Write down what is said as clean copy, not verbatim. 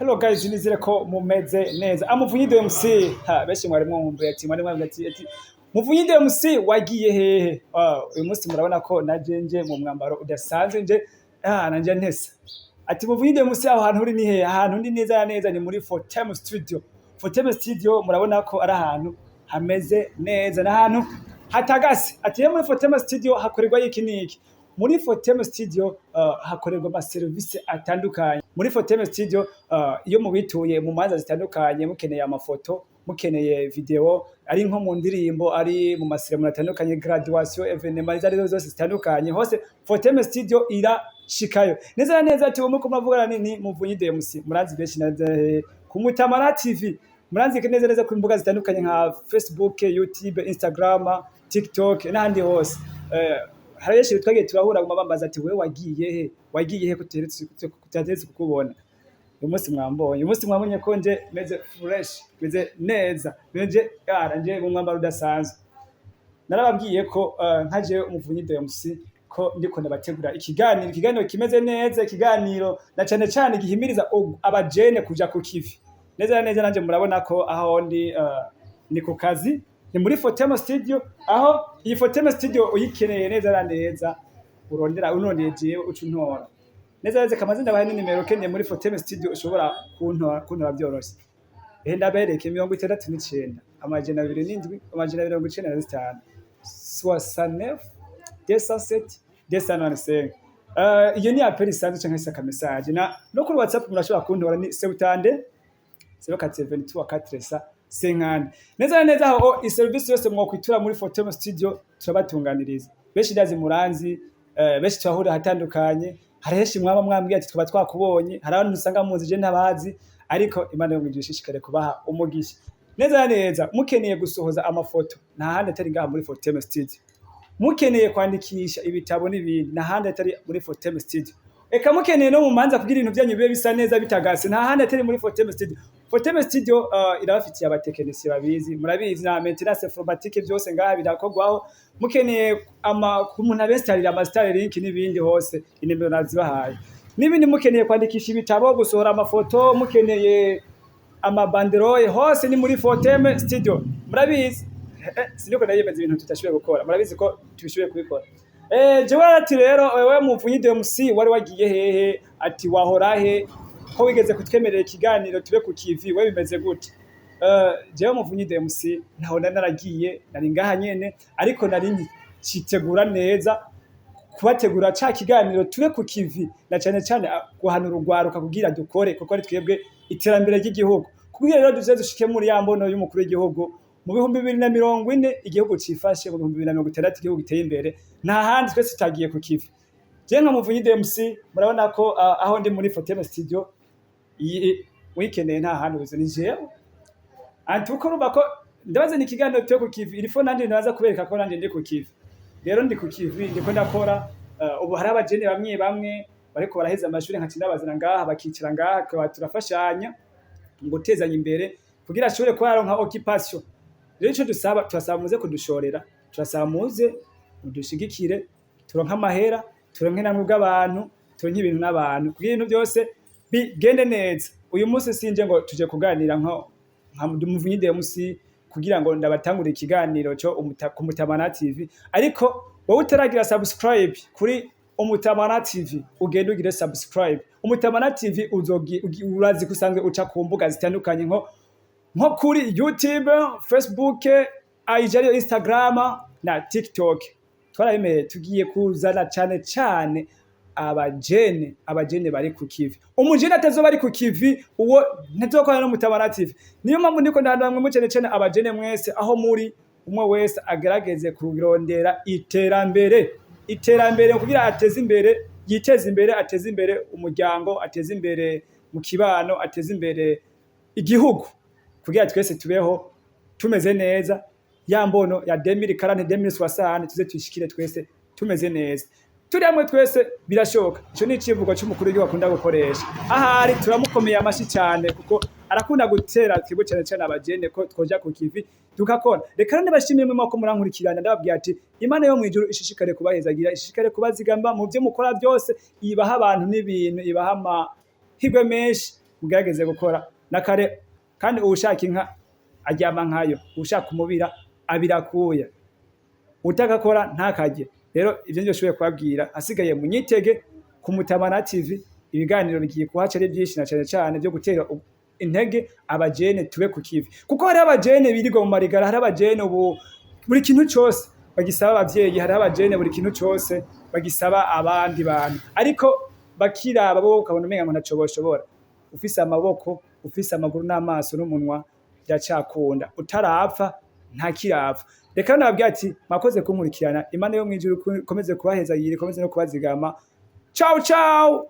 Hello guys, nizere ko mumeze neza. Muvunyi DMC, benshi mwari mwumbuye ati Muvunyi DMC wagiye hehe? Uyu munsi murabona ko najenje mu mwambaro udasanzwe nje nanje ntesa. Ati Muvunyi DMC aho hantu uri ni hehe? Ahantu ndi neza neza ni muri Fortem Studio. Fortem Studio murabona ko ari ahantu hameze neza n'ahantu hatagase. Ati muri Fortem Studio hakorerwa iki niki? Muri Fortem Studio hakorerwa ama service atandukanye. Muri Fortem Studio iyo mubituye mu manza zitandukanye mukeneye amafoto, mukeneye video, ari nko mu ndirimbo, ari mu maseremoni atandukanye, graduation, evenement zari zose zitandukanye, hose Fortem Studio irashikayo. Neza neza ati muko mavugana ni Muvunyi DMC. Muranzi benshi na ku Mutamana TV. Muranzi neza neza ku imbuga zitandukanye nka Facebook, YouTube, Instagram, TikTok n'ahandi hose. Harayeshi twagiye turahura mu mabambaza ati wewe wagiye he kuteretse kukubona. Uyu munsi mwambonye ko nje meze fresh, meze neza, nje nje mu mwambaro udasanzwe. Narababwiye ko nkaje Muvunyi DMC ko ndiko ndabategura ikiganiro kimeze neza, ikiganiro na cyane gihimiriza abajene kuja ku kivi. Neza nanje murabona ko aho ni ku kazi, ni muri Fortem Studio, aho iyi Fortem Studio uyikeneye neza urondera unondeje ucuntora. Neza kamaze ndabaye nimero keneye muri Fortem Studio ushobora kuntora byorose. Ndabereke 69 amajana 27 amajana 295 69 17 295. Iyo ni appel isanzwe canke saka message no kuri WhatsApp murashobora kuntora ni 70 0724 senkani. Neza aho i service yose mwokwitura muri Fortem Studio turabatunganiriza. Benshi ndazi muranzi, benshi twahura hatandukanye. Haraheshi mwaba mwambwiye ati twaba twakubonye, hari abantu usanga muzi je ntabazi, ariko Imana yo mwigishishikare kubaha umugisha. Neza mukeneye gusohoza amafoto nta handi atari ngaha muri Fortem Studio. Mukeneye kwandikisha ibitabo n'ibindi nta handi atari muri Fortem Studio. Eka mukeneye no mu manza kugira ibintu byanyu bibe bisa neza bitagase nta handi atari muri Fortem Studio. Fortem Studio irabafitiye abatekinisi babizi, murabizi na maintenance informatique byose ngaha birakogwaho. Mukeneye umuntu abestarira amaster link n'ibindi hose inimero nazibahaye. N'ibindi mukeneye kwandikisha ibitabo, gusohora amafoto, mukeneye amabanderole hose ni muri Fortem Studio. Murabizi siniko ndayemeza ibintu tutashoboye gukora. Murabizi ko tubishoboye kubikora. Jewe ati rero wewe Muvunyi DMC wari wagiye hehe? Ati wahora he? Ko wigeze kutwemerera ikiganiro tube ku kivi we bimeze gute? Jewe Muvunyi DMC ntaho naragiye, nari ngaha nyene, ariko nari citegura neza kubategura ca kiganiro tube ku kivi, na cyane guhanura urwaruka kugira dukore, kuko ari twebwe iterambere ry'igihugu. Kugira rero duze dushike muri yambono y'umukuru w'igihugu mu 2040 igihugu cifashe, mu 2060 igihugu giteye imbere, nta handi twese tagiye ku kivi. Je nka Muvunyi DMC murabona ko aho ndi muri Fortem Studio wikeneye nta handi uzi ni jewe. Antuko ruba ko ndabaze ni ikiganiro tyo ku kivi, ilifo nandi ndaza kubereka ko nanje ndi ku kivi. Rero ndi ku kivi ndiko ndakora, ubu hari abajene bamwe bariko baraheza amashuri nka kinabazana ngaha bakicara ngaha turafashanya ngutezanya imbere kugira ashobore kwaronka occupation. Rero ico turasaba muze kudushorera, turasaba muze mudushigikire, turonka amahera, turonke namwe bw'abantu, turonke ibintu n'abantu, kugira ibintu byose bigende neza. Uyu munsi sinje ngo tuje kuganira nka Muvunyi DMC kugira ngo ndabatangure ikiganiro cyo ku Mutamana TV, ariko wowe utaragira subscribe kuri Umutamana TV ugende ugire subscribe. Umutamana TV urazi kusanzwe uca ku mbuga zitandukanye nko kuri YouTube, Facebook, Instagram na TikTok. Twarabimeye tugiye kuzana cyane abajene bari ku kivi. Umujene atazoba ari ku kivi uwo ntazokora no Mutamana TV. Niyo mpamvu ndiko ndandamwe mu cyane abajene mwese aho muri umwe wese agerageze kurondera iterambere kugira ateze imbere, yiteze imbere, ateze imbere umuryango, ateze imbere mu kibano, ateze imbere igihugu, kugira twese tubeho tumeze neza. Yambono ya 2040 2060 tuze twishikire twese tumeze neza. Turi hamwe twese birashoboka. Ico ni icivugo cy'umukuru w'igihugu akunda gukoresha. Ahari turamukomeye amashi cyane kuko arakunda gutera twebwe cyane abajene ko twoja ku kivi tukakora. Reka rero ndabashimiye mu mako murankurikirana, ndababwiye ati Imana yo mwijuru ishishikare kubahezagira, ishishikare kubazigamba mu byo mukora byose, ibaha abantu n'ibintu, ibaha amahirwe menshi, mugerageze gukora nakare kandi uwushaka inka aryama nkayo uwushaka umubira abirakuye utagakora ntakarye rero ivyo nivyo nshoboye kubabwira hasigaye munyitege ku Mutamana TV ibiganiro bigiye kuhaca ari byinshi na cane cane byo gutera intege abajene tube ku kivi kuko hari abajene birirwa mu marigara hari abajene ubu buri kintu cyose bagisaba abavyeyi hari abajene buri kintu cyose bagisaba abandi bantu ariko bakiraba bo ukabona umenga ngo ntaco boshobora ufise amaboko ufise amaguru n'amaso n'umunwa byacakunda utarapfa nta kirapfa reka nababwira ati mwakoze kunkurikirana Imana yo mwijuru ikomeze kubaheza yiri ikomeze no kubazigama ciao ciao